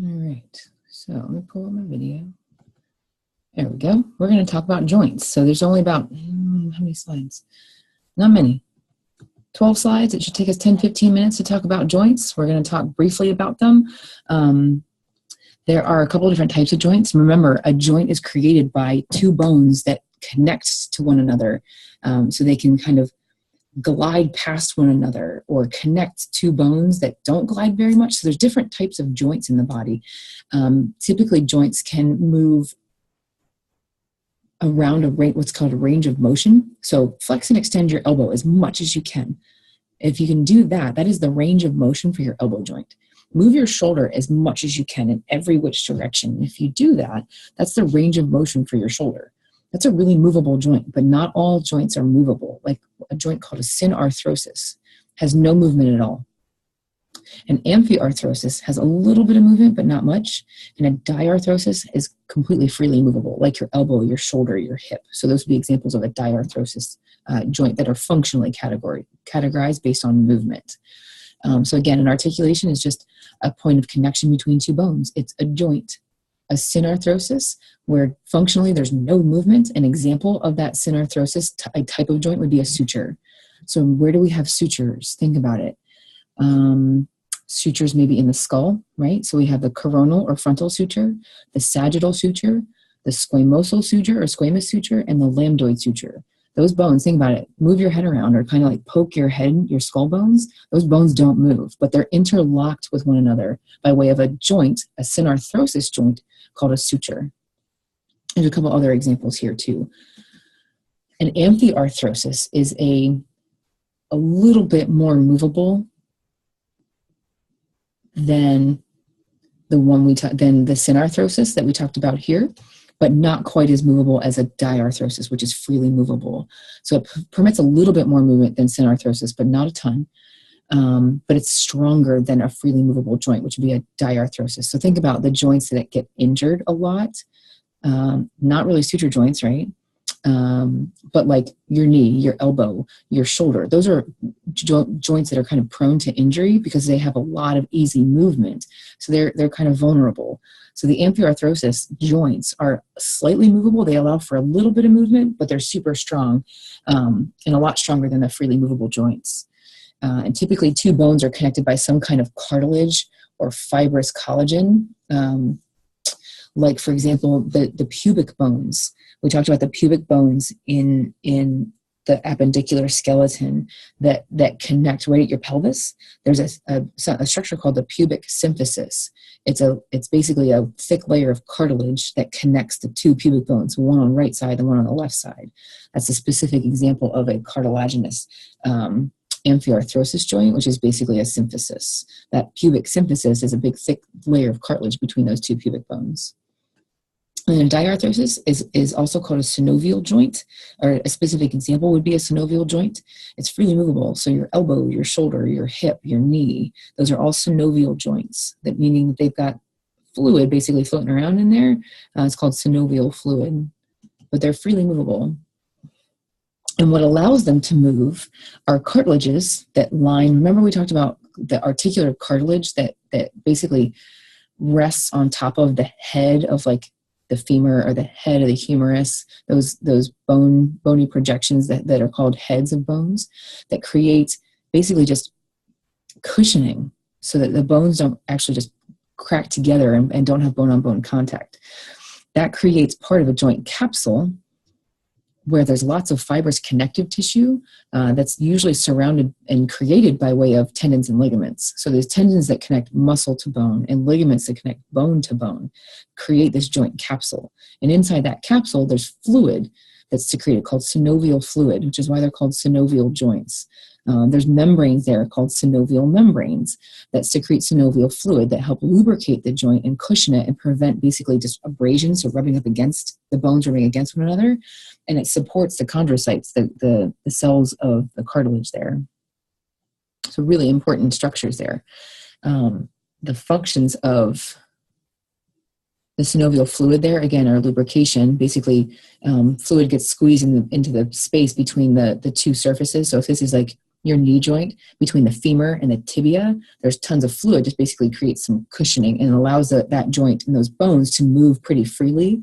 All right, so let me pull up my video. There we go. We're going to talk about joints. So there's only about, how many slides? Not many. 12 slides. It should take us 10-15 minutes to talk about joints. We're going to talk briefly about them. There are a couple of different types of joints. Remember, a joint is created by two bones that connect to one another. So they can kind of glide past one another or connect two bones that don't glide very much. So there's different types of joints in the body. Typically, joints can move around what's called a range of motion. So flex and extend your elbow as much as you can. If you can do that, that is the range of motion for your elbow joint. Move your shoulder as much as you can in every which direction. If you do that, that's the range of motion for your shoulder. That's a really movable joint, but not all joints are movable. Like a joint called a synarthrosis has no movement at all. An amphiarthrosis has a little bit of movement, but not much. And a diarthrosis is completely freely movable, like your elbow, your shoulder, your hip. So those would be examples of a diarthrosis joint that are functionally categorized based on movement. So again, an articulation is just a point of connection between two bones. It's a joint. A synarthrosis, where functionally there's no movement. An example of that synarthrosis type of joint would be a suture. So where do we have sutures? Think about it. Sutures maybe in the skull, right? So we have the coronal or frontal suture, the sagittal suture, the squamosal suture or squamous suture, and the lambdoid suture. Those bones, think about it, move your head around or kind of like poke your head, your skull bones. Those bones don't move, but they're interlocked with one another by way of a joint, a synarthrosis joint called a suture. There's a couple other examples here too. An amphiarthrosis is a little bit more movable than the synarthrosis that we talked about here, but not quite as movable as a diarthrosis, which is freely movable. So it permits a little bit more movement than synarthrosis, but not a ton. But it's stronger than a freely movable joint, which would be a diarthrosis. So think about the joints that get injured a lot. Not really suture joints, right? But like your knee, your elbow, your shoulder, those are joints that are kind of prone to injury because they have a lot of easy movement. So they're kind of vulnerable. So the amphiarthrosis joints are slightly movable. They allow for a little bit of movement, but they're super strong and a lot stronger than the freely movable joints. And typically two bones are connected by some kind of cartilage or fibrous collagen. Like, for example, the pubic bones. We talked about the pubic bones in the appendicular skeleton that connect right at your pelvis. There's a structure called the pubic symphysis. It's basically a thick layer of cartilage that connects the two pubic bones, one on the right side and one on the left side. That's a specific example of a cartilaginous amphiarthrosis joint, which is basically a symphysis. That pubic symphysis is a big thick layer of cartilage between those two pubic bones. And a diarthrosis is also called a synovial joint, or a specific example would be a synovial joint. It's freely movable. So your elbow, your shoulder, your hip, your knee, those are all synovial joints, that meaning that they've got fluid basically floating around in there. It's called synovial fluid, but they're freely movable. And what allows them to move are cartilages that line, remember we talked about the articular cartilage that basically rests on top of the head of like the femur or the head of the humerus, those bony projections that are called heads of bones that create basically just cushioning so that the bones don't actually just crack together and don't have bone-on-bone contact. That creates part of a joint capsule where there's lots of fibrous connective tissue that's usually surrounded and created by way of tendons and ligaments. So there's tendons that connect muscle to bone and ligaments that connect bone to bone, create this joint capsule. And inside that capsule, there's fluid that's secreted called synovial fluid, which is why they're called synovial joints. There's membranes there called synovial membranes that secrete synovial fluid that help lubricate the joint and cushion it and prevent basically just abrasions, so rubbing up against the bones, rubbing against one another. And it supports the chondrocytes, the cells of the cartilage there. So really important structures there. The functions of the synovial fluid there, again, are lubrication. Basically, fluid gets squeezed into the space between the two surfaces. So if this is like your knee joint, between the femur and the tibia, there's tons of fluid, just basically creates some cushioning and allows that joint and those bones to move pretty freely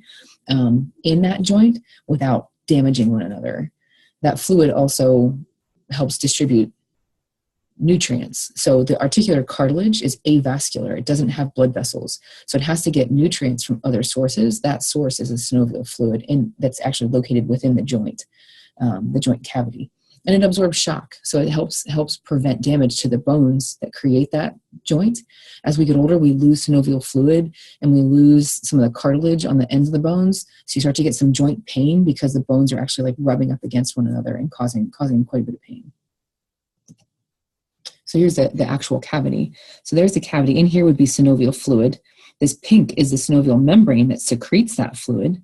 in that joint without damaging one another. That fluid also helps distribute nutrients. So the articular cartilage is avascular. It doesn't have blood vessels. So it has to get nutrients from other sources. That source is a synovial fluid that's actually located within the joint cavity. And it absorbs shock. So it helps prevent damage to the bones that create that joint. As we get older, we lose synovial fluid and we lose some of the cartilage on the ends of the bones. So you start to get some joint pain because the bones are actually like rubbing up against one another and causing quite a bit of pain. So here's the actual cavity. So there's the cavity. In here would be synovial fluid. This pink is the synovial membrane that secretes that fluid.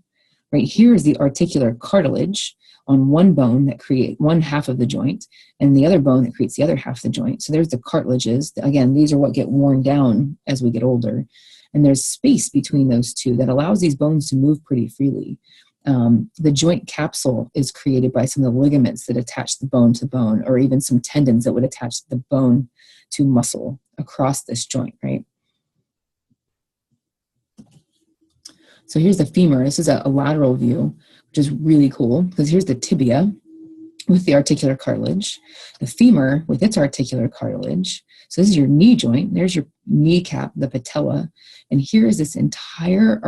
Right here is the articular cartilage on one bone that create one half of the joint and the other bone that creates the other half of the joint. So there's the cartilages. Again, these are what get worn down as we get older. And there's space between those two that allows these bones to move pretty freely. The joint capsule is created by some of the ligaments that attach the bone to bone, or even some tendons that would attach the bone to muscle across this joint, right? So here's the femur. This is a lateral view, which is really cool because here's the tibia with the articular cartilage, the femur with its articular cartilage. So this is your knee joint. There's your kneecap, the patella. And here is this entire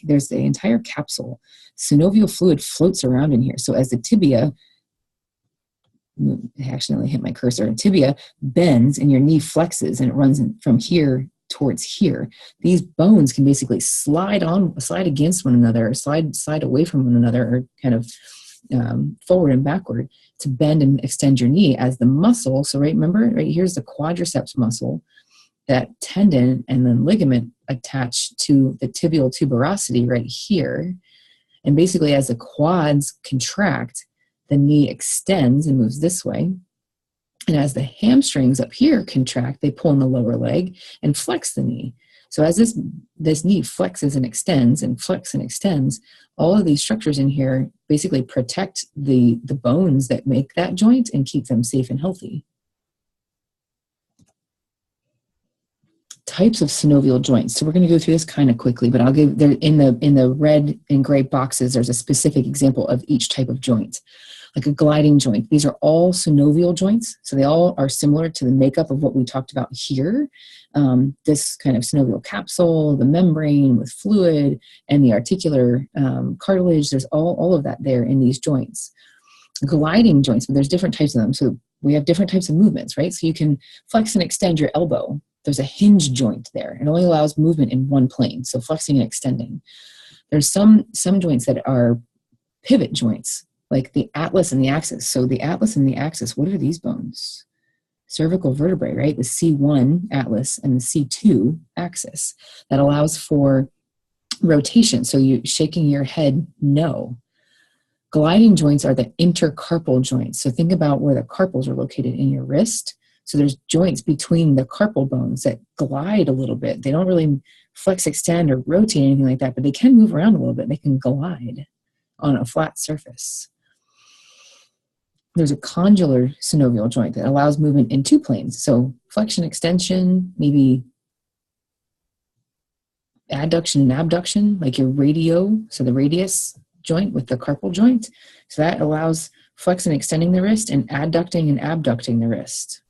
there's the entire capsule. Synovial fluid floats around in here. So as the tibia, I accidentally hit my cursor, tibia bends and your knee flexes and it runs from here towards here. These bones can basically slide against one another, or slide away from one another, or kind of forward and backward to bend and extend your knee as the muscle. So remember, here's the quadriceps muscle, that tendon and then ligament attached to the tibial tuberosity right here. And basically as the quads contract, the knee extends and moves this way. And as the hamstrings up here contract, they pull in the lower leg and flex the knee. So as this knee flexes and extends and flexes and extends, all of these structures in here basically protect the bones that make that joint and keep them safe and healthy. Types of synovial joints. So we're going to go through this kind of quickly, but I'll give there in the red and gray boxes, there's a specific example of each type of joint. Like a gliding joint. These are all synovial joints. So they all are similar to the makeup of what we talked about here. This kind of synovial capsule, the membrane with fluid, and the articular cartilage. There's all of that there in these joints. Gliding joints, but there's different types of them. So we have different types of movements, right? So you can flex and extend your elbow. There's a hinge joint there. It only allows movement in one plane. So flexing and extending. There's some joints that are pivot joints, like the atlas and the axis. So the atlas and the axis, what are these bones? Cervical vertebrae, right? The C1 atlas and the C2 axis. That allows for rotation. So you shaking your head, no. Gliding joints are the intercarpal joints. So think about where the carpals are located in your wrist. So there's joints between the carpal bones that glide a little bit. They don't really flex, extend, or rotate, anything like that, but they can move around a little bit. They can glide on a flat surface. There's a condylar synovial joint that allows movement in two planes. So flexion, extension, maybe adduction and abduction, like your radio, so the radius joint with the carpal joint. So that allows flexing and extending the wrist, and adducting and abducting the wrist.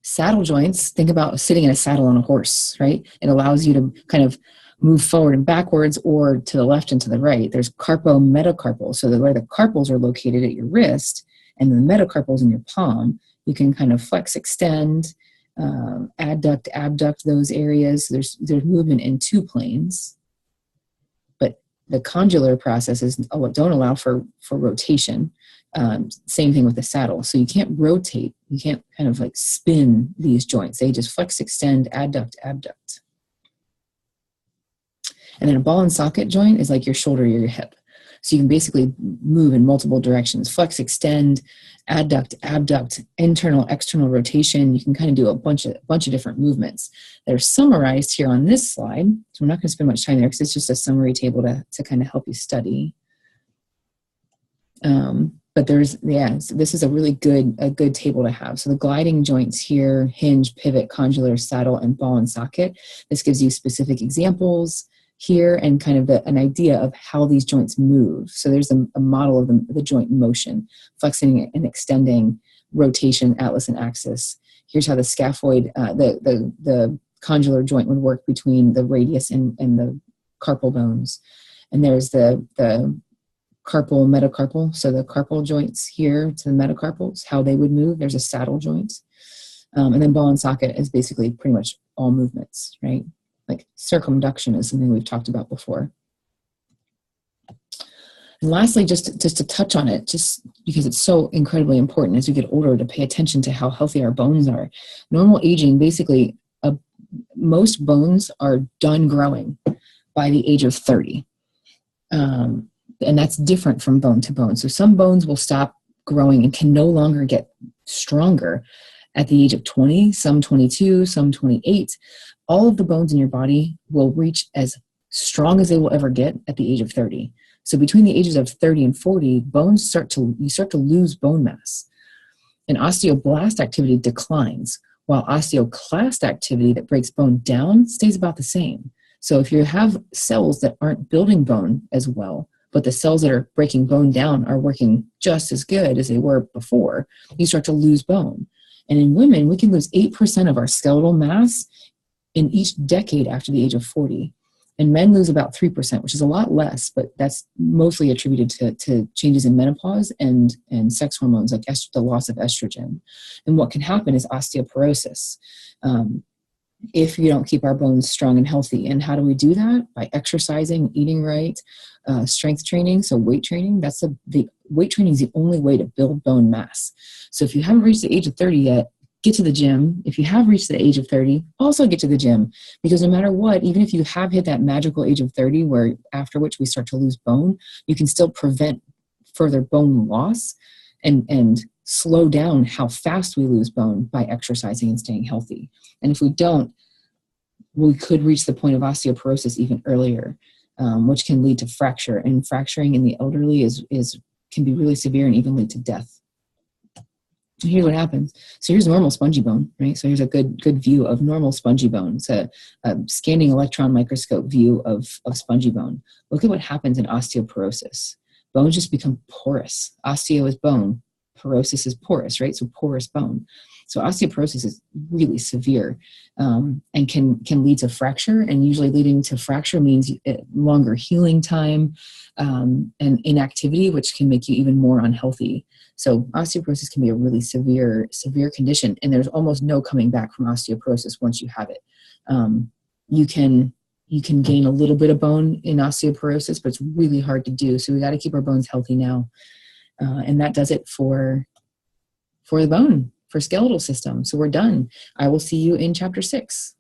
Saddle joints, think about sitting in a saddle on a horse, right? It allows you to kind of move forward and backwards, or to the left and to the right. There's carpo-metacarpal, so that where the carpals are located at your wrist and the metacarpals in your palm, you can kind of flex, extend, adduct, abduct those areas. There's movement in two planes, but the condylar processes don't allow for rotation. Same thing with the saddle. So you can't rotate. You can't kind of like spin these joints. They just flex, extend, adduct, abduct. And then a ball and socket joint is like your shoulder or your hip. So you can basically move in multiple directions. Flex, extend, adduct, abduct, internal, external rotation. You can kind of do a bunch of different movements that are summarized here on this slide. So we're not going to spend much time there because it's just a summary table to kind of help you study. but there's, yeah, so this is a really good table to have. So the gliding joints here: hinge, pivot, condylar, saddle, and ball and socket. This gives you specific examples here and kind of an idea of how these joints move. So there's a model of the joint motion: flexing and extending, rotation, atlas and axis. Here's how the scaphoid, the condylar joint would work between the radius and the carpal bones. And there's the carpal, metacarpal. So the carpal joints here to the metacarpals, how they would move. There's a saddle joint. And then ball and socket is basically pretty much all movements, right? Like circumduction is something we've talked about before. And lastly, just to touch on it, just because it's so incredibly important as we get older to pay attention to how healthy our bones are. Normal aging, basically, most bones are done growing by the age of 30. And that's different from bone to bone. So some bones will stop growing and can no longer get stronger at the age of 20, some 22, some 28. All of the bones in your body will reach as strong as they will ever get at the age of 30. So between the ages of 30 and 40, you start to lose bone mass. And osteoblast activity declines, while osteoclast activity that breaks bone down stays about the same. So if you have cells that aren't building bone as well, but the cells that are breaking bone down are working just as good as they were before, you start to lose bone. And in women, we can lose 8% of our skeletal mass in each decade after the age of 40. And men lose about 3%, which is a lot less, but that's mostly attributed to changes in menopause and sex hormones, like the loss of estrogen. And what can happen is osteoporosis. If you don't keep our bones strong and healthy. And how do we do that? By exercising, eating right, strength training, so weight training. The weight training is the only way to build bone mass. So if you haven't reached the age of 30 yet, get to the gym. If you have reached the age of 30, also get to the gym. Because no matter what, even if you have hit that magical age of 30, where after which we start to lose bone, you can still prevent further bone loss and slow down how fast we lose bone by exercising and staying healthy. And if we don't, we could reach the point of osteoporosis even earlier, which can lead to fracture. And fracturing in the elderly can be really severe and even lead to death. And here's what happens. So here's normal spongy bone, right? So here's a good view of normal spongy bone. It's a scanning electron microscope view of spongy bone. Look at what happens in osteoporosis. Bones just become porous. Osteo is bone. Porosis is porous, right? So porous bone. So osteoporosis is really severe and can lead to fracture. And usually leading to fracture means longer healing time and inactivity, which can make you even more unhealthy. So osteoporosis can be a really severe condition. And there's almost no coming back from osteoporosis once you have it. You can gain a little bit of bone in osteoporosis, but it's really hard to do. So we got to keep our bones healthy now. And that does it for the bone, for skeletal system. So we're done. I will see you in chapter 6.